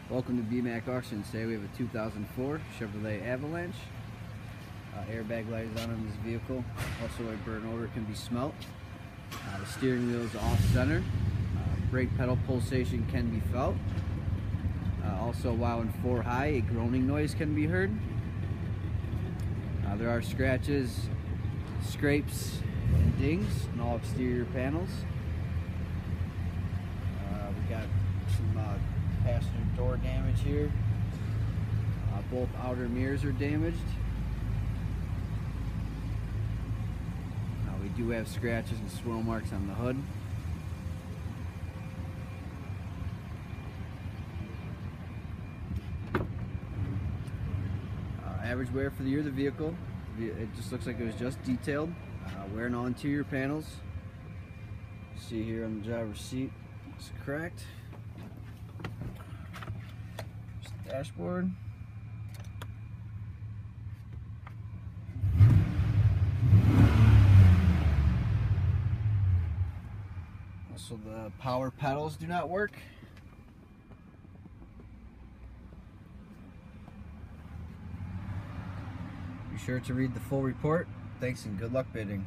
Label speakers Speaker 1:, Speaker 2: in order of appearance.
Speaker 1: Welcome to BMAK Auction. Today we have a 2004 Chevrolet Avalanche. Airbag light is on in this vehicle. Also, a burn odor can be smelt. The steering wheel is off center. Brake pedal pulsation can be felt. Also, while in 4 high, a groaning noise can be heard. There are scratches, scrapes, and dings on all exterior panels. We got some passenger door damage here. Both outer mirrors are damaged. We do have scratches and swirl marks on the hood. Average wear for the year of the vehicle. It just looks like it was just detailed. Wear and all interior panels. See here on the driver's seat, it's cracked. Dashboard. Also, the power pedals do not work. Be sure to read the full report. Thanks and good luck bidding.